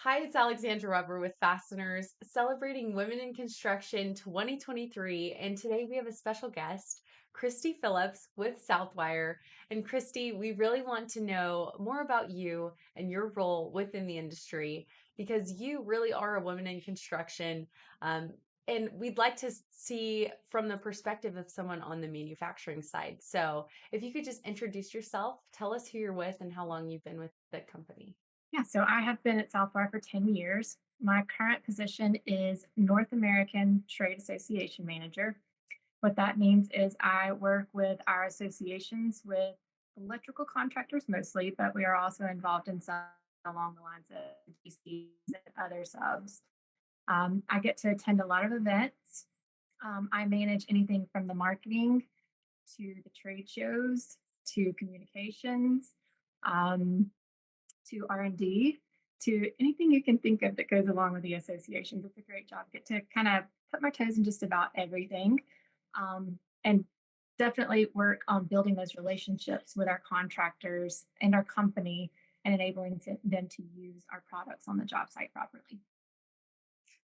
Hi, it's Alexandra Weber with Fasteners, celebrating Women in Construction 2023. And today we have a special guest, Kristy Phillips with Southwire. And Kristy, we really want to know more about you and your role within the industry because you really are a woman in construction. Um, and we'd like to see from the perspective of someone on the manufacturing side. So if you could just introduce yourself, tell us who you're with and how long you've been with the company. Yeah, so I have been at Southwire for 10 years. My current position is North American Trade Association Manager. What that means is I work with our associations with electrical contractors mostly, but we are also involved in some along the lines of DCs and other subs. I get to attend a lot of events. I manage anything from the marketing to the trade shows to communications. Um, to R&D, to anything you can think of that goes along with the associations. It's a great job. Get to kind of put my toes in just about everything, and definitely work on building those relationships with our contractors and our company and enabling them to use our products on the job site properly.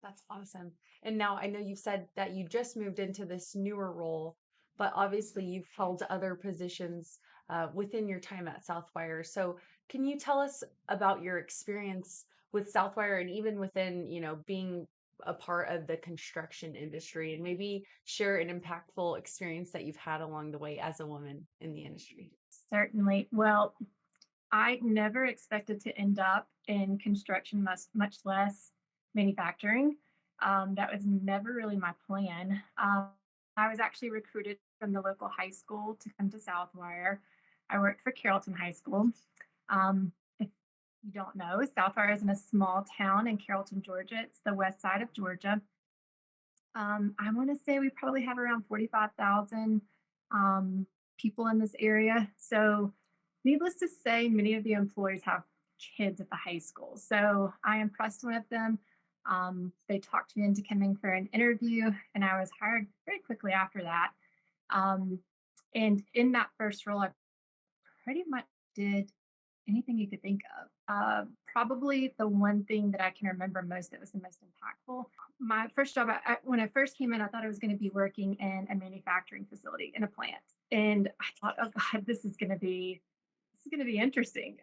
That's awesome. And now I know you said that you just moved into this newer role, but obviously you've held other positions within your time at Southwire. So can you tell us about your experience with Southwire and even within, being a part of the construction industry and maybe share an impactful experience that you've had along the way as a woman in the industry? Certainly. Well, I never expected to end up in construction, much less manufacturing. That was never really my plan. I was actually recruited from the local high school to come to Southwire. I worked for Carrollton High School. If you don't know, Southwire is in a small town in Carrollton, Georgia. It's the west side of Georgia. I want to say we probably have around 45,000 people in this area. So, needless to say, many of the employees have kids at the high school. So, I impressed one of them. They talked me into coming for an interview, and I was hired very quickly after that. Um, and in that first role, I pretty much did anything you could think of. Probably the one thing that I can remember most that was the most impactful. My first job, when I first came in, I thought I was going to be working in a manufacturing facility in a plant, and I thought, oh God, this is going to be interesting.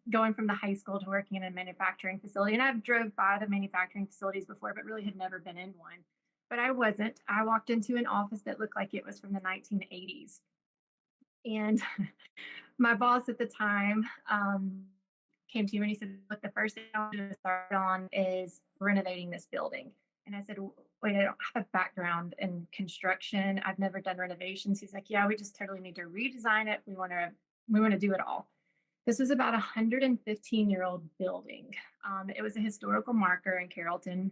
Going from the high school to working in a manufacturing facility, and I've drove by the manufacturing facilities before, but really had never been in one. But I wasn't. I walked into an office that looked like it was from the 1980s, and my boss at the time came to me and he said, "Look, the first thing I want you to start on is renovating this building." And I said, "Wait, I don't have a background in construction. I've never done renovations." He's like, "Yeah, we just totally need to redesign it. We want to do it all." This was about a 115-year-old building. It was a historical marker in Carrollton,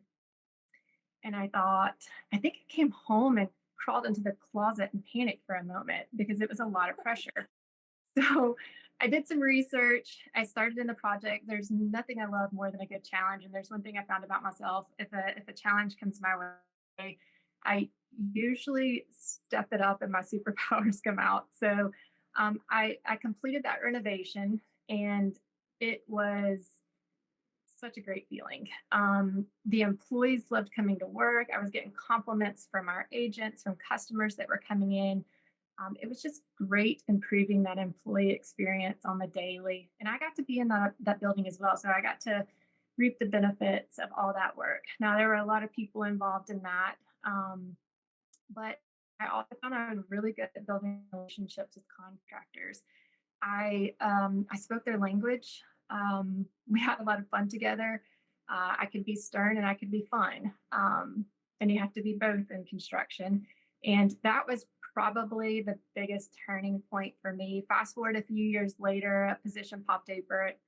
and I thought, I think I came home and crawled into the closet and panicked for a moment because it was a lot of pressure. So I did some research. I started in the project. There's nothing I love more than a good challenge. And there's one thing I found about myself. If a challenge comes my way, I usually step it up and my superpowers come out. So I completed that renovation, and it was such a great feeling. The employees loved coming to work. I was getting compliments from our agents, from customers that were coming in. It was just great improving that employee experience on the daily. And I got to be in that building as well. So I got to reap the benefits of all that work. Now, there were a lot of people involved in that. But I also found I was really good at building relationships with contractors. I spoke their language. We had a lot of fun together. I could be stern and I could be fun. And you have to be both in construction. And that was probably the biggest turning point for me. Fast forward a few years later, a position popped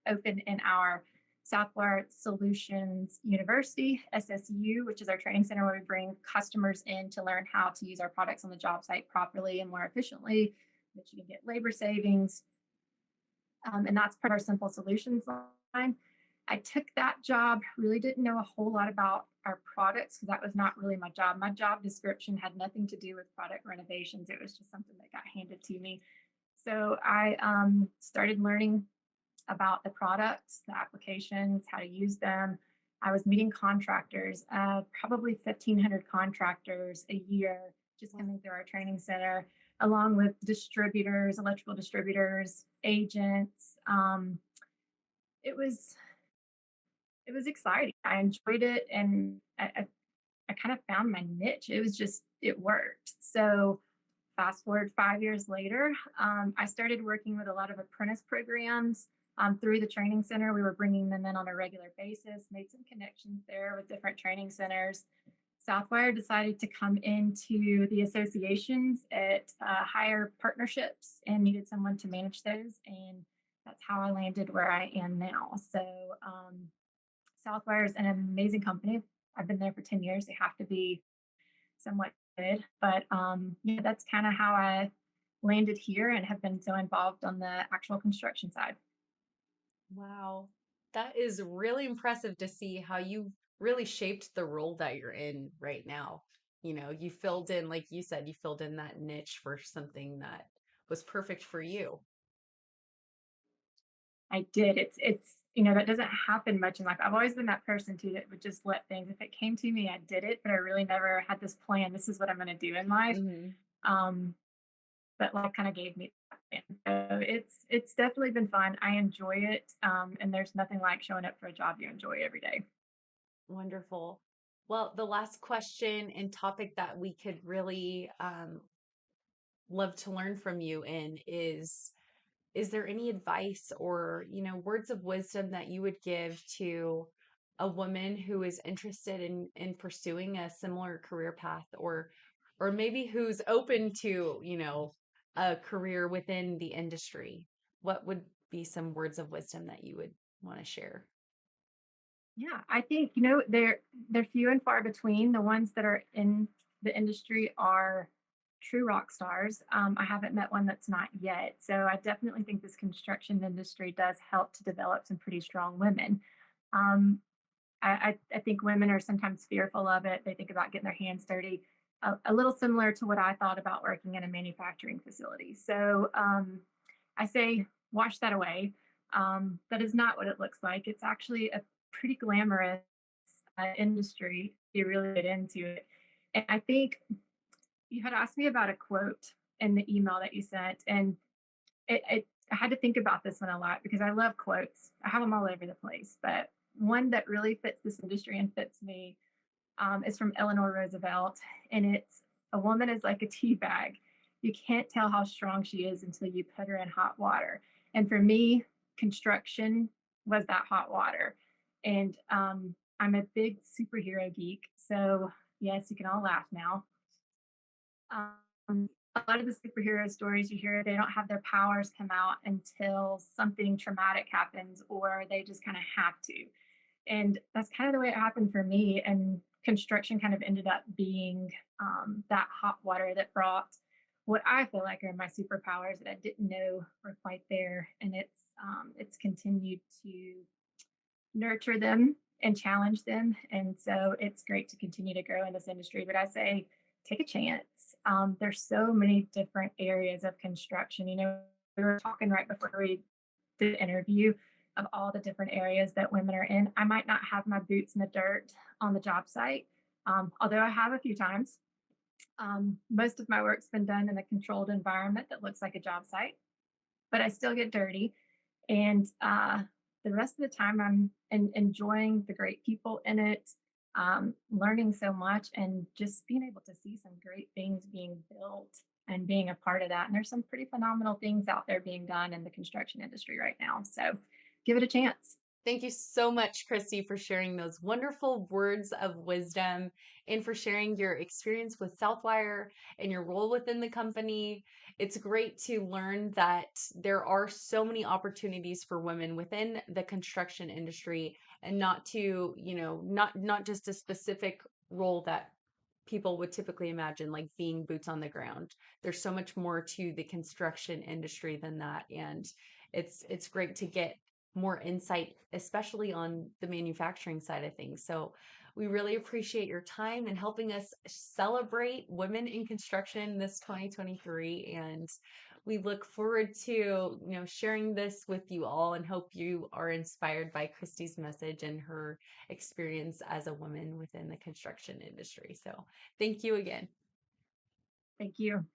open in our Southwire Solutions University, SSU, which is our training center where we bring customers in to learn how to use our products on the job site properly and more efficiently, that you can get labor savings, and that's part of our simple solutions line. I took that job, really didn't know a whole lot about our products because that was not really my job. My job description had nothing to do with product renovations. It was just something that got handed to me. So I started learning about the products, the applications, how to use them. I was meeting contractors, probably 1,500 contractors a year just Wow. coming through our training center, along with distributors, electrical distributors, agents. It was it was exciting. I enjoyed it, and I kind of found my niche. It was just it worked. So fast forward 5 years later, I started working with a lot of apprentice programs through the training center. We were bringing them in on a regular basis, made some connections there with different training centers. Southwire decided to come into the associations at higher partnerships and needed someone to manage those. And that's how I landed where I am now. So, Southwire is an amazing company. I've been there for 10 years. They have to be somewhat good. But yeah, that's kind of how I landed here and have been so involved on the actual construction side. Wow. That is really impressive to see how you really shaped the role that you're in right now. You filled in, like you said, you filled in that niche for something that was perfect for you. I did. It's that doesn't happen much in life. I've always been that person too that would just let things. If it came to me, I did it, but I really never had this plan. This is what I'm going to do in life. Hmm. Um, but life kind of gave me that plan. So it's definitely been fun. I enjoy it, and there's nothing like showing up for a job you enjoy every day. Wonderful. Well, the last question and topic that we could really love to learn from you in is there any advice or words of wisdom that you would give to a woman who is interested in pursuing a similar career path, or maybe who's open to a career within the industry? What would be some words of wisdom that you would want to share? Yeah, I think they're few and far between. The ones that are in the industry are true rock stars. I haven't met one that's not yet. So I definitely think this construction industry does help to develop some pretty strong women. Um, I think women are sometimes fearful of it. They think about getting their hands dirty. A little similar to what I thought about working in a manufacturing facility. So I say wash that away. That is not what it looks like. It's actually a pretty glamorous industry if you really get into it. And I think you had asked me about a quote in the email that you sent, and I had to think about this one a lot because I love quotes. I have them all over the place, but one that really fits this industry and fits me is from Eleanor Roosevelt, and it's a woman is like a tea bag. You can't tell how strong she is until you put her in hot water. And for me, construction was that hot water. And I'm a big superhero geek, so yes, you can all laugh now. A lot of the superhero stories you hear, they don't have their powers come out until something traumatic happens or they just kind of have to. And that's kind of the way it happened for me. And construction kind of ended up being that hot water that brought what I feel like are my superpowers that I didn't know were quite there. And it's continued to nurture them and challenge them. And so it's great to continue to grow in this industry. But I say, take a chance. There's so many different areas of construction. We were talking right before we did the interview of all the different areas that women are in. I might not have my boots in the dirt on the job site, although I have a few times. Most of my work's been done in a controlled environment that looks like a job site, but I still get dirty. And the rest of the time, I'm enjoying the great people in it, learning so much, and just being able to see some great things being built and being a part of that. And there's some pretty phenomenal things out there being done in the construction industry right now. So give it a chance. Thank you so much, Kristy, for sharing those wonderful words of wisdom and for sharing your experience with Southwire and your role within the company. It's great to learn that there are so many opportunities for women within the construction industry, and not to, not just a specific role that people would typically imagine, like being boots on the ground. There's so much more to the construction industry than that, and it's great to get more insight, especially on the manufacturing side of things. So we really appreciate your time and helping us celebrate women in construction this 2023. And we look forward to, sharing this with you all and hope you are inspired by Kristy's message and her experience as a woman within the construction industry. So thank you again. Thank you.